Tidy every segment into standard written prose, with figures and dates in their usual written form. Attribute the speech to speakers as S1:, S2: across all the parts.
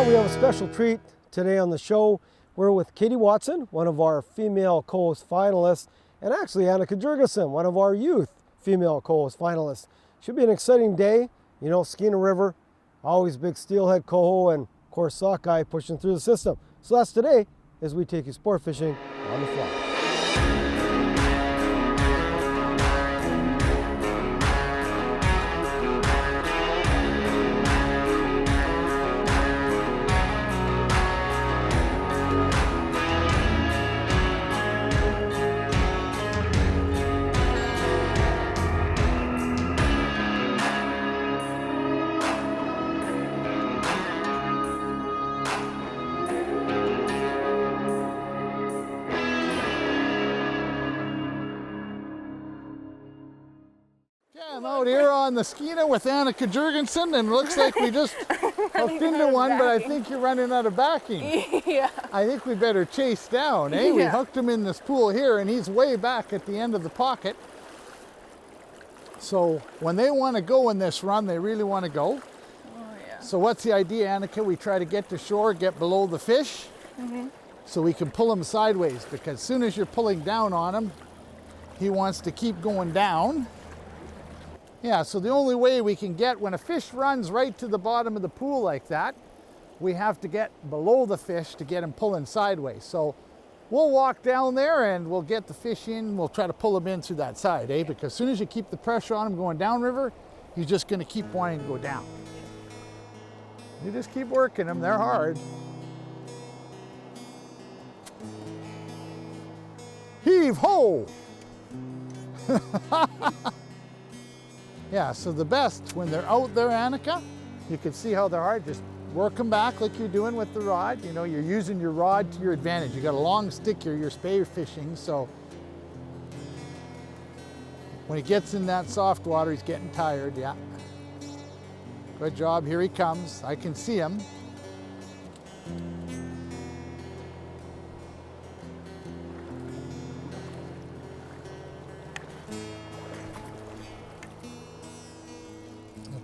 S1: we have a special treat today on the show. We're with Katy Watson, one of our female co-host finalists, and actually Anika Juergensen, one of our youth female co-host finalists. Should be an exciting day. You know, Skeena River, always big steelhead coho, and of course sockeye pushing through the system. So that's today as we take you sport fishing on the fly.
S2: I'm out here on the Skeena with Anika Juergensen, and it looks like we just hooked into one, but I think you're running out of backing.
S3: Yeah.
S2: I think we better chase down, eh? Yeah. We hooked him in this pool here, and he's way back at the end of the pocket. So when they want to go in this run, they really want to go.
S3: Oh, yeah.
S2: So what's the idea, Anika? We try to get to shore, get below the fish, so we can pull him sideways, because as soon as you're pulling down on him, he wants to keep going down. Yeah, so the only way we can get, when a fish runs right to the bottom of the pool like that, we have to get below the fish to get him pulling sideways. So we'll walk down there and we'll get the fish in, we'll try to pull him in through that side, eh? Because as soon as you keep the pressure on him going downriver, he's just gonna keep wanting to go down. You just keep working them, they're hard. Heave ho! Yeah, so the best, when they're out there, Anika, you can see how they're hard. Just work them back like you're doing with the rod. You know, you're using your rod to your advantage. You got a long stick here, you're Spey fishing, so when he gets in that soft water, he's getting tired, yeah. Good job, here he comes. I can see him.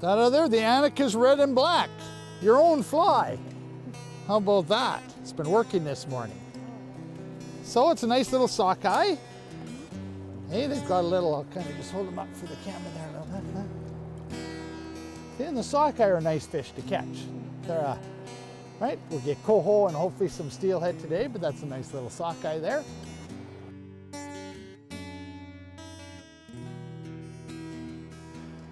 S2: That other, the Anika's red and black. Your own fly. How about that? It's been working this morning. So it's a nice little sockeye. Hey, they've got a little, I'll kind of just hold them up for the camera there a little bit. See, and the sockeye are a nice fish to catch. They're, right, we'll get coho and hopefully some steelhead today, but that's a nice little sockeye there.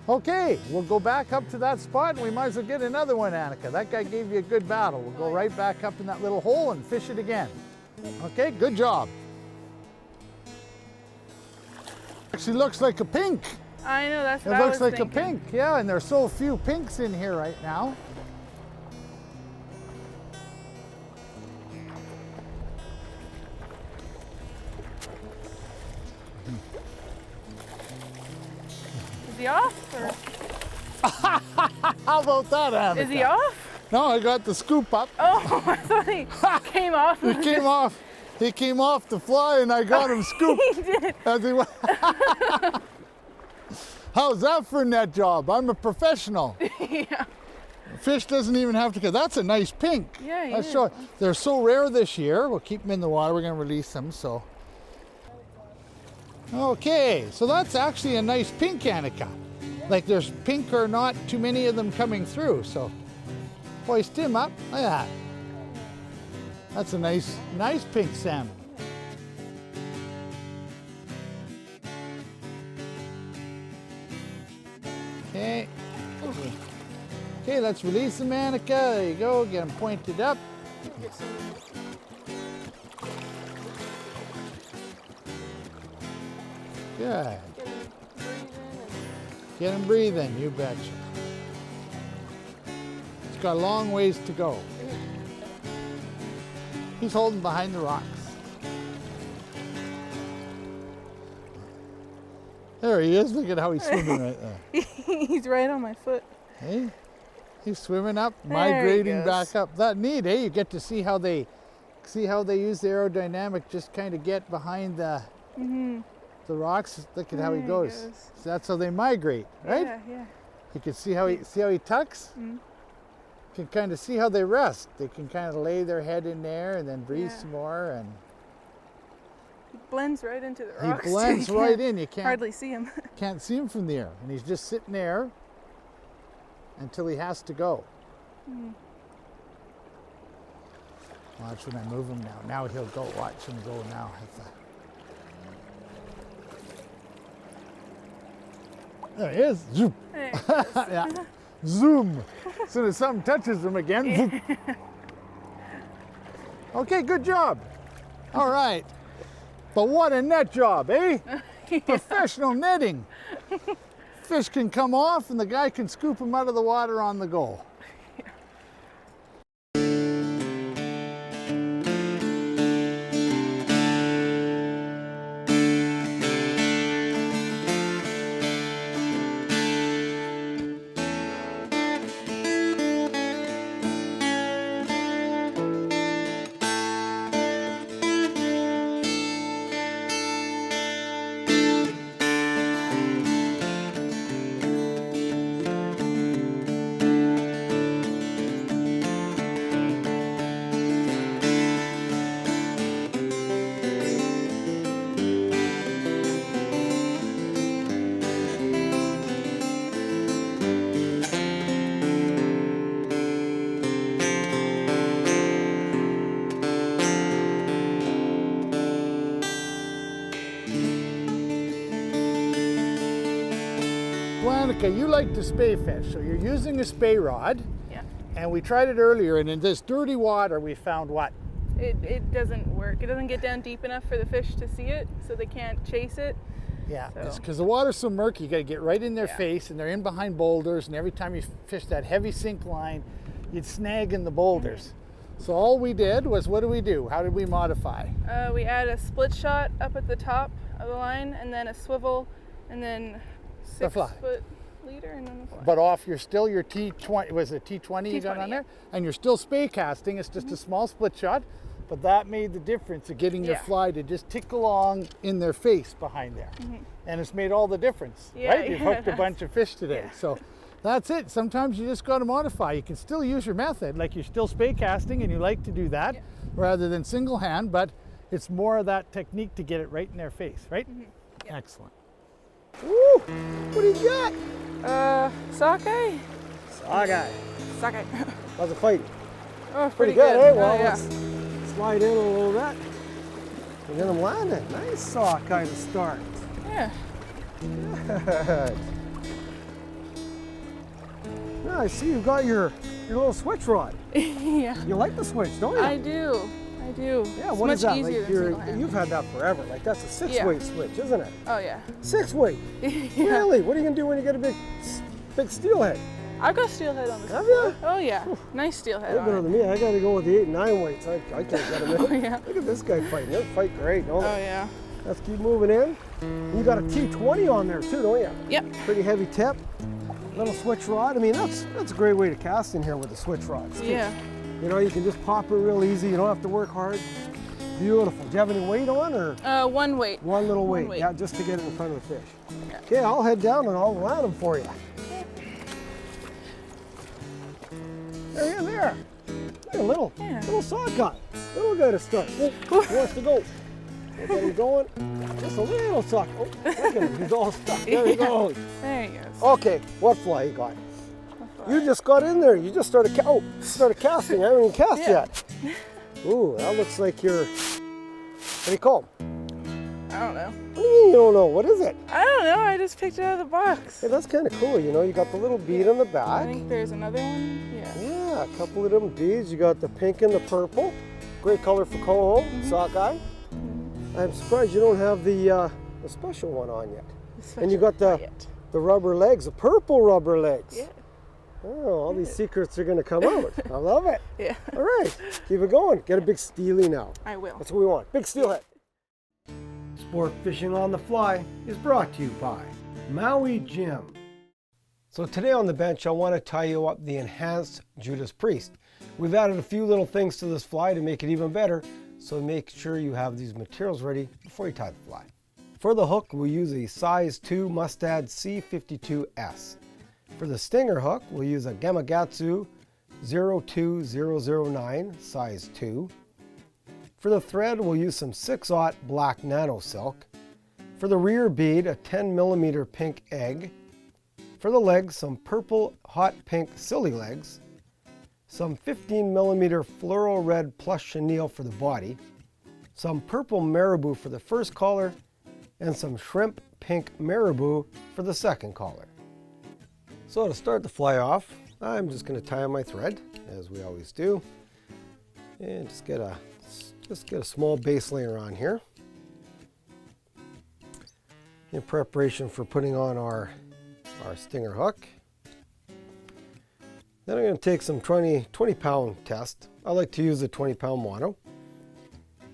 S2: Okay, we'll go back up to that spot and we might as well get another one, Anika. That guy gave you a good battle. We'll go right back up in that little hole and fish it again. Okay, good job. Actually looks like a pink.
S3: I know, that's what I was
S2: thinking. It looks like a pink, yeah, and there's so few pinks in here right now.
S3: Is he off? Or?
S2: How about that, Anika?
S3: Is he off?
S2: No, I got the scoop up.
S3: Oh, I thought he came off.
S2: He came off. He came off the fly and I got him scooped.
S3: He did.
S2: As he went. How's that for a net job? I'm a professional.
S3: Yeah.
S2: Fish doesn't even have to go. That's a nice pink.
S3: Yeah, he is.
S2: They're so rare this year. We'll keep them in the water. We're going to release them. So. Okay, so that's actually a nice pink, Anika. Like there's pink or not too many of them coming through. So hoist him up. Look at that. That's a nice pink salmon. Okay. Okay, let's release him, Anika. There you go. Get him pointed up. Good. Get him breathing, you betcha. He's got a long ways to go. He's holding behind the rocks. There he is. Look at how he's swimming right there.
S3: He's right on my foot.
S2: Hey, he's swimming up,
S3: There
S2: migrating back up. That neat, eh? You get to see how they use the aerodynamic, just kind of get behind the rocks. Look at how he goes. So that's how they migrate, right?
S3: Yeah, yeah.
S2: You can see how he tucks. can kind of see how they rest. They can kind of lay their head in there and then breathe
S3: Yeah.
S2: some more. And
S3: He blends right into the
S2: he
S3: rocks.
S2: blends
S3: You
S2: right
S3: can't
S2: in. You can't
S3: hardly see him.
S2: can't see him from the air, and he's just sitting there until he has to go. Watch when I move him now. Now he'll go. Watch him go now. There he is. Zoom.
S3: There.
S2: Yeah. Zoom. As soon as something touches him again. Zoom. Okay, good job. All right. But what a net job, eh? Professional netting. Fish can come off and the guy can scoop them out of the water on the go. Anika, you like to spey fish, so you're using a spey rod.
S3: Yeah.
S2: And we tried it earlier, and in this dirty water, we found what?
S3: It doesn't work. It doesn't get down deep enough for the fish to see it, so they can't chase it.
S2: Yeah,
S3: So-
S2: it's because the water's so murky, you got to get right in their
S3: Yeah.
S2: face, and they're in behind boulders, and every time you fish that heavy sink line, you'd snag in the boulders. So all we did was, what do we do? How did we modify?
S3: We add a split shot up at the top of the line, and then a swivel, and then
S2: The fly.
S3: 6-foot leader, and then the fly.
S2: But off your T20, was it T20 you got
S3: T20,
S2: on
S3: yeah.
S2: there? And you're still spey casting, it's just a small split shot, but that made the difference of getting your
S3: Yeah.
S2: fly to just tick along in their face behind there. And it's made all the difference,
S3: Yeah,
S2: right? You've
S3: yeah,
S2: hooked a bunch of fish today.
S3: Yeah.
S2: So that's it. Sometimes you just got to modify. You can still use your method, like you're still spey casting and you like to do that
S3: Yeah.
S2: rather than single hand, but it's more of that technique to get it right in their face, right?
S3: Yeah.
S2: Excellent.
S1: Woo! What do you got?
S3: Sockeye?
S1: Sockeye.
S3: Sockeye.
S1: How's it fighting?
S3: Oh, it's
S1: Pretty
S3: pretty
S1: good, eh? Well,
S3: Oh, yeah.
S1: let's slide in a little bit. And get them landing. Nice sockeye to start.
S3: Yeah.
S1: Good. Yeah, I see you've got your little switch rod.
S3: Yeah.
S1: You like the switch, don't you?
S3: I do.
S1: Yeah,
S3: It's
S1: what
S3: much
S1: is that?
S3: easier
S1: Like
S3: than single hand.
S1: you've had that forever. Like that's a 6-weight switch, isn't it?
S3: Oh, yeah.
S1: 6-weight.
S3: Yeah.
S1: Really? What are you gonna do when you get a big steelhead?
S3: I've got steelhead on this.
S1: Have
S3: before.
S1: you?
S3: Oh, yeah. Nice steelhead
S1: They're better
S3: on
S1: than
S3: it.
S1: me. I gotta go with the 8 and 9 weights. I can't get them in.
S3: Oh, yeah.
S1: Look at this guy fighting. They fight great, don't
S3: Oh,
S1: they?
S3: yeah.
S1: Let's keep moving in. You got a T20 on there too, don't you?
S3: Yep.
S1: Pretty heavy tip. Little switch rod. I mean, that's a great way to cast in here with the switch rods too.
S3: Yeah.
S1: You know, you can just pop it real easy. You don't have to work hard. Beautiful. Do you have any weight on or?
S3: One weight.
S1: One little weight,
S3: weight.
S1: yeah, just to get it in front of the fish.
S3: Yeah.
S1: Okay, I'll head down and I'll land them for you. There he is there. Look, a little sockeye. Little guy to start. Oh, he wants to go. We'll get him going. Just a little sock. Oh, look at him. He's all stuck. There he goes.
S3: There he goes.
S1: Okay, what fly you got? You just got in there. You just started casting. I haven't even cast
S3: Yeah.
S1: yet. Ooh, that looks like you're, what do you call them?
S3: I don't know.
S1: What do you mean you don't know? What is it?
S3: I don't know. I just picked it out of the box.
S1: Hey, that's kind of cool. You know, you got the little bead on the
S3: I
S1: back.
S3: think there's another one. Yeah.
S1: Yeah, a couple of them beads. You got the pink and the purple. Great color for coho, sockeye. I'm surprised you don't have the special one on yet. And you got the rubber legs, the purple rubber legs.
S3: Yeah.
S1: Oh, all these secrets are going to come out. I love it.
S3: Yeah.
S1: All right, keep it going. Get a big steely now.
S3: I will.
S1: That's what we want. Big steelhead. Sport Fishing on the Fly is brought to you by Maui Jim. So today on the bench, I want to tie you up the Enhanced Judas Priest. We've added a few little things to this fly to make it even better, so make sure you have these materials ready before you tie the fly. For the hook, we'll use a size 2 Mustad C52S. For the stinger hook, we'll use a Gamakatsu 02009 size 2. For the thread, we'll use some 6/0 black nano silk. For the rear bead, a 10mm pink egg. For the legs, some purple hot pink silly legs. Some 15mm fluoro red plush chenille for the body. Some purple marabou for the first collar. And some shrimp pink marabou for the second collar. So to start the fly off, I'm just going to tie on my thread, as we always do. And just get a small base layer on here. In preparation for putting on our stinger hook. Then I'm going to take some 20 pound test. I like to use a 20 pound mono.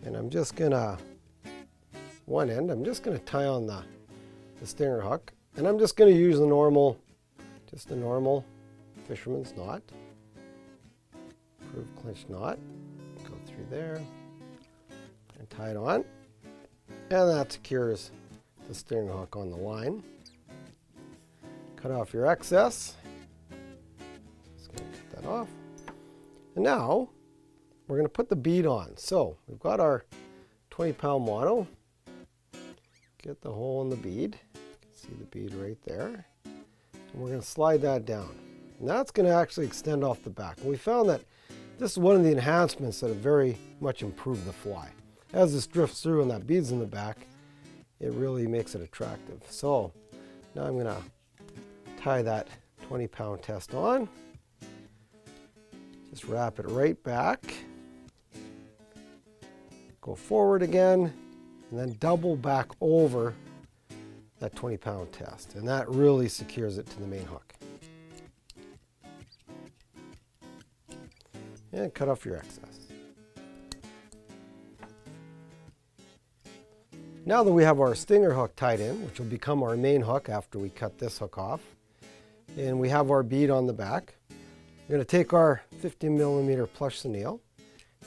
S1: And I'm just going to, one end, I'm just going to tie on the stinger hook. And I'm just going to use just a normal fisherman's knot. Approved clinch knot. Go through there and tie it on. And that secures the stinger hook on the line. Cut off your excess. Just going to cut that off. And now we're going to put the bead on. So we've got our 20 pound mono. Get the hole in the bead. You can see the bead right there. And we're going to slide that down. And that's going to actually extend off the back. And we found that this is one of the enhancements that have very much improved the fly. As this drifts through and that bead's in the back, it really makes it attractive. So now I'm going to tie that 20 pound test on. Just wrap it right back. Go forward again, and then double back over that 20 pound test. And that really secures it to the main hook. And cut off your excess. Now that we have our stinger hook tied in, which will become our main hook after we cut this hook off, and we have our bead on the back, we're going to take our 15mm plush chenille,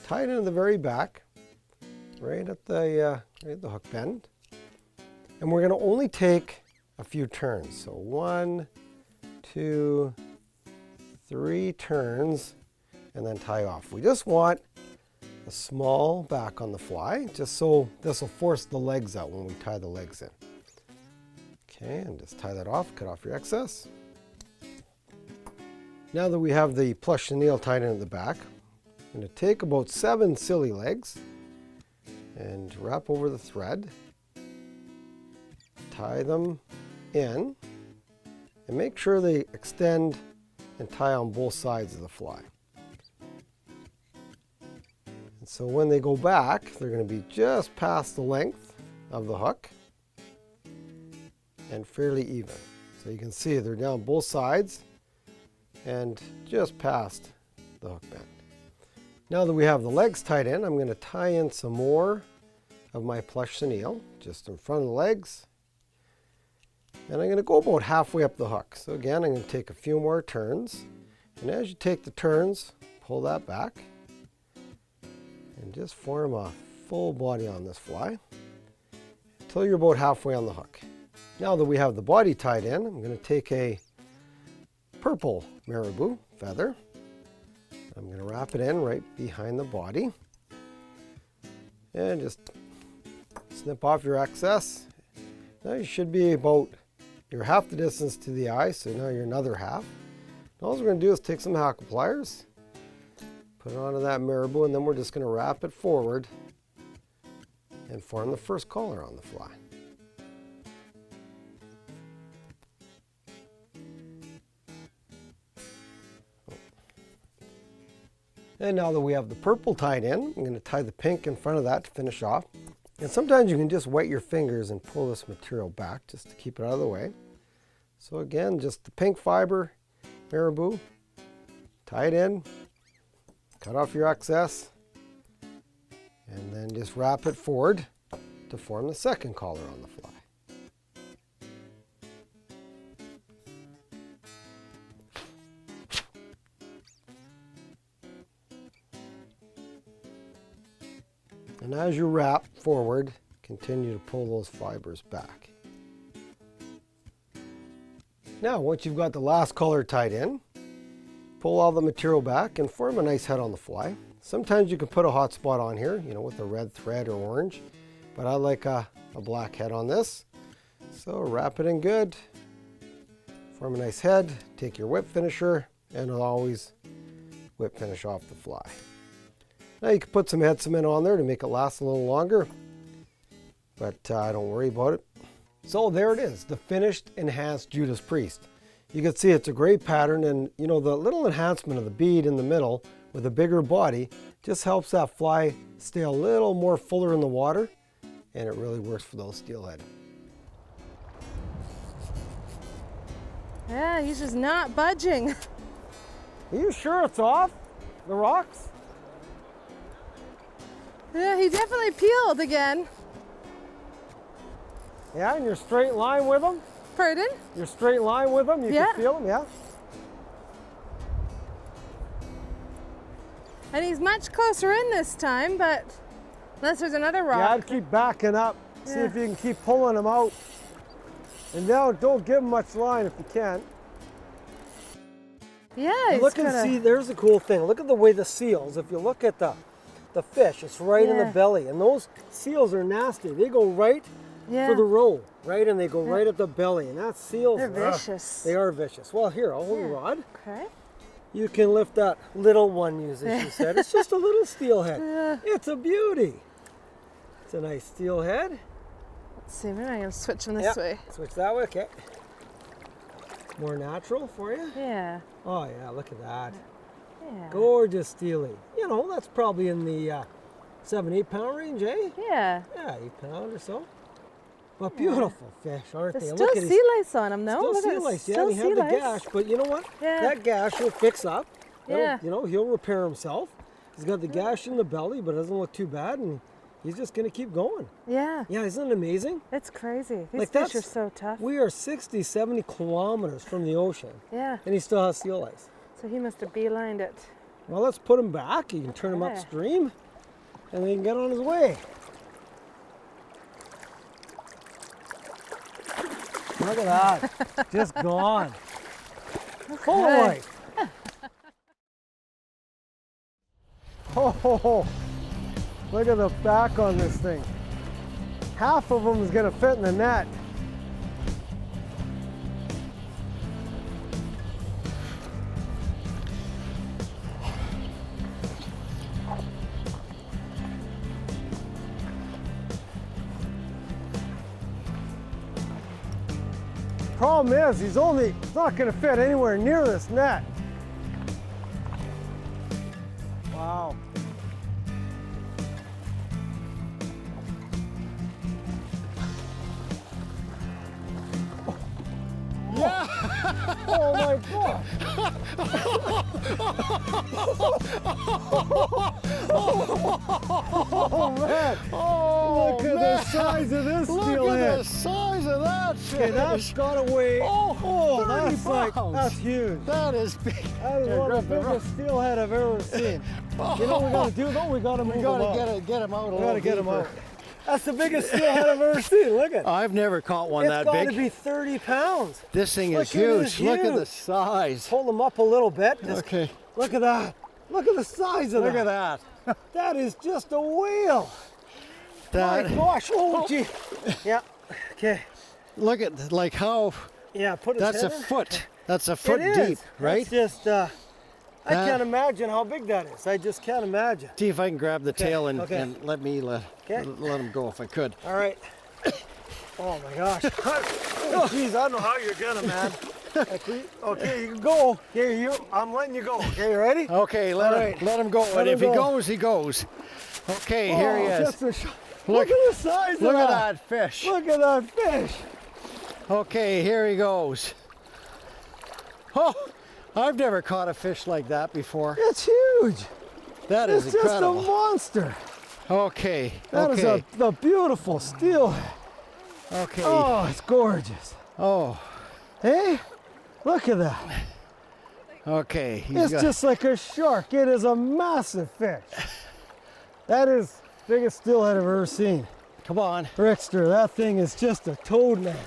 S1: tie it into the very back, right at the hook bend, and we're going to only take a few turns. So 1, 2, 3 turns, and then tie off. We just want a small back on the fly, just so this will force the legs out when we tie the legs in. Okay, and just tie that off, cut off your excess. Now that we have the plush chenille tied in at the back, I'm going to take about 7 silly legs and wrap over the thread, tie them in, and make sure they extend and tie on both sides of the fly. And so when they go back, they're going to be just past the length of the hook and fairly even. So you can see they're down both sides and just past the hook bend. Now that we have the legs tied in, I'm going to tie in some more of my plush chenille just in front of the legs. And I'm going to go about halfway up the hook. So again, I'm going to take a few more turns. And as you take the turns, pull that back. And just form a full body on this fly until you're about halfway on the hook. Now that we have the body tied in, I'm going to take a purple marabou feather. I'm going to wrap it in right behind the body and just snip off your excess. Now you should be about your half the distance to the eye, so now you're another half. All we're going to do is take some hackle pliers, put it onto that marabou, and then we're just going to wrap it forward and form the first collar on the fly. And now that we have the purple tied in, I'm going to tie the pink in front of that to finish off. And sometimes you can just wet your fingers and pull this material back just to keep it out of the way. So again, just the pink fiber marabou, tie it in, cut off your excess, and then just wrap it forward to form the second collar on the fly. And as you wrap forward, continue to pull those fibers back. Now, once you've got the last collar tied in, Pull all the material back and form a nice head on the fly. Sometimes you can put a hot spot on here, you know, with a red thread or orange, but I like a black head on this. So wrap it in good, form a nice head, take your whip finisher, and it'll always whip finish off the fly. Now you can put some head cement on there to make it last a little longer, but don't worry about it. So there it is, the finished Enhanced Judas Priest. You can see it's a great pattern, and you know, the little enhancement of the bead in the middle with a bigger body just helps that fly stay a little more fuller in the water, and it really works for those steelhead.
S4: Yeah, he's just not budging.
S1: Are you sure it's off the rocks?
S4: Yeah, he definitely peeled again.
S1: Yeah, and you're straight line with them?
S4: Pardon?
S1: You're straight line with them? You
S4: Yeah.
S1: can feel them, yeah?
S4: And he's much closer in this time, but unless there's another
S1: Yeah,
S4: rock.
S1: I'd keep backing up. See
S4: Yeah.
S1: if you can keep pulling them out. And now don't give them much line if you can.
S4: Yeah, he's
S1: Look and
S4: kinda-
S1: see, there's the cool thing. Look at the way the seals, if you look at the fish, it's right in the
S4: Yeah.
S1: belly. And those seals are nasty. They go right
S4: yeah.
S1: for the roe, right? And they go right at the belly. And that's seals.
S4: They're vicious.
S1: They are vicious. Well, here, I'll hold the rod.
S4: Okay.
S1: You can lift that little one, as you said. It's just a little steelhead.
S4: Yeah.
S1: It's a beauty. It's a nice steelhead.
S4: Let's see, maybe I'm gonna switch him this
S1: Yep.
S4: way.
S1: Switch that way, okay. More natural for you.
S4: Yeah.
S1: Oh yeah, look at that.
S4: Yeah.
S1: Gorgeous steely. You know, that's probably in the 7-8 pound range, eh?
S4: Yeah.
S1: Yeah, 8 pound or so. But beautiful fish, aren't
S4: There's
S1: they?
S4: still
S1: Look at
S4: sea lice on him, no?
S1: Still
S4: Look
S1: sea
S4: at it,
S1: lice, yeah.
S4: still
S1: And he had
S4: sea
S1: the
S4: lice.
S1: gash, but you know what?
S4: Yeah.
S1: That gash will fix up. That'll-
S4: Yeah.
S1: You know, he'll repair himself. He's got the gash in the belly, but it doesn't look too bad, and he's just gonna keep going.
S4: Yeah.
S1: Yeah, isn't it amazing?
S4: It's crazy. These
S1: Like,
S4: fish
S1: that's-
S4: are so tough.
S1: We are 60, 70 kilometers from the ocean,
S4: Yeah.
S1: and he still has sea lice.
S4: So he must have beelined it.
S1: Well, let's put him back. You can turn him
S4: Okay.
S1: upstream, and then he can get on his way. Look at that. Just gone. Full of life. Oh, look at the back on this thing. Half of them is going to fit in the net. Problem is, he's not going to fit anywhere near this net. Wow. Yeah. Oh my God. Oh man.
S2: Oh,
S1: Look at the size of this
S2: Look
S1: steelhead.
S2: at the size of that fish.
S1: Okay, that's got to weigh.
S2: Oh, 30
S1: that's like,
S2: pounds.
S1: that's huge.
S2: That is big.
S1: That is
S2: Here,
S1: one of the
S2: grab the rod.
S1: biggest steelhead I've ever seen. You know what we got to do though? We got to move
S2: We
S1: him
S2: gotta
S1: out.
S2: get him out a
S1: We
S2: little
S1: got to get him
S2: deeper.
S1: out. That's the biggest steelhead I've ever seen. Look at it.
S2: I've never caught one
S1: It's
S2: that
S1: got to
S2: big.
S1: be 30 pounds.
S2: This thing
S1: Look
S2: is
S1: at it,
S2: huge. Look at the
S1: huge.
S2: size.
S1: Hold him up a little bit. Just
S2: Okay.
S1: look at that. Look at the size of
S2: Look
S1: that.
S2: at that.
S1: That is just a whale.
S2: That.
S1: My gosh. Oh, gee. Yeah. Okay.
S2: Look at like how.
S1: Yeah, put his
S2: That's a
S1: head in.
S2: foot. That's a
S1: It
S2: foot
S1: is.
S2: deep, right?
S1: That's just, I
S2: That-
S1: can't imagine how big that is. I just can't imagine.
S2: See if I can grab the tail and,
S1: okay.
S2: and let him go if I could.
S1: All right. Oh my gosh. Oh, geez, I don't know how you're gonna, man. Okay, you can go. Okay, I'm letting you go. Okay, you ready?
S2: Okay,
S1: All
S2: let
S1: right.
S2: him go.
S1: Let
S2: And
S1: him
S2: if he
S1: go.
S2: goes, he goes. Okay, here he is.
S1: Just a shot.
S2: Look-
S1: Look at the size of
S2: Look
S1: that.
S2: at that fish.
S1: Look at that fish.
S2: Okay, here he goes. Oh, I've never caught a fish like that before.
S1: It's huge.
S2: That is
S1: It's just a
S2: incredible.
S1: monster.
S2: Okay,
S1: That is
S2: okay,
S1: the beautiful steelhead.
S2: okay.
S1: Oh, it's gorgeous.
S2: Oh,
S1: Hey, look at that.
S2: okay.
S1: It's just like a shark. It is a massive fish. That is the biggest steelhead I've ever seen.
S2: Come on.
S1: Rickster, that thing is just a toad man.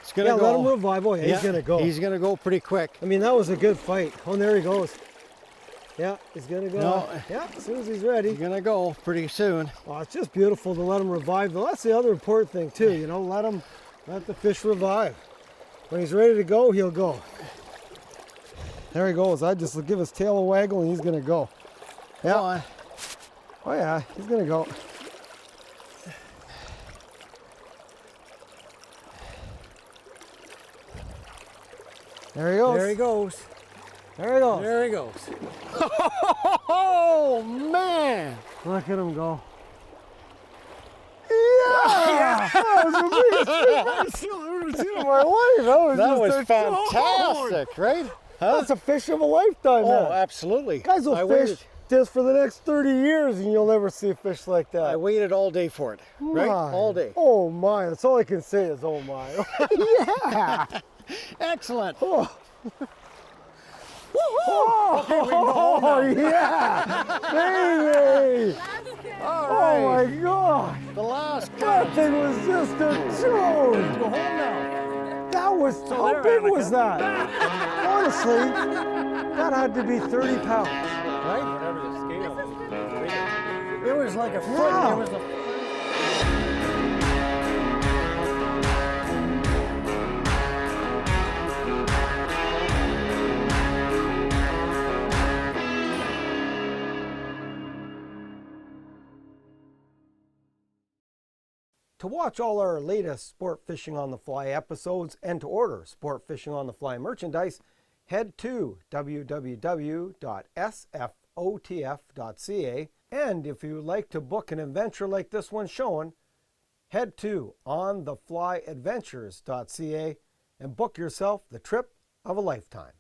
S2: It's gonna
S1: Yeah,
S2: go.
S1: let him revive. Oh, yeah, he's gonna go.
S2: He's gonna go pretty quick.
S1: I mean, that was a good fight. Oh, and there he goes. Yeah, he's gonna go.
S5: No.
S1: Yeah, as soon as he's ready.
S5: He's gonna go pretty soon.
S1: Oh, it's just beautiful to let him revive. That's the other important thing too, you know, let the fish revive. When he's ready to go, he'll go. There he goes. I just give his tail a waggle and he's gonna go. Yeah.
S5: Come on.
S1: Oh yeah, he's gonna go. There he goes.
S5: There he goes.
S1: There he goes.
S5: There he goes. Oh, man.
S1: Look at him go. Yeah! That was the biggest fish I've ever seen in my life.
S5: That was
S1: just a
S5: fantastic, right? Huh?
S1: That's a fish of a lifetime,
S5: Oh,
S1: man.
S5: absolutely.
S1: Guys will
S5: I
S1: fish
S5: waited-
S1: just for the next 30 years and you'll never see a fish like that.
S5: I waited all day for it, right?
S1: My.
S5: All day.
S1: Oh my, that's all I can say is oh my. Yeah!
S5: Excellent.
S1: Oh. Oh, yeah! Baby!
S5: All
S1: Oh
S5: right.
S1: my gosh!
S5: The last
S1: That
S5: catch.
S1: thing was just a joke!
S5: Go home now.
S1: That was, how
S5: there,
S1: big
S5: Anika.
S1: was that? Honestly, that had to be 30 pounds.
S5: Right?
S6: Whatever the scale is.
S5: It was like a foot.
S1: Wow.
S5: It was a...
S1: To watch all our latest Sport Fishing on the Fly episodes and to order Sport Fishing on the Fly merchandise, head to www.sfotf.ca. And if you would like to book an adventure like this one showing, head to ontheflyadventures.ca and book yourself the trip of a lifetime.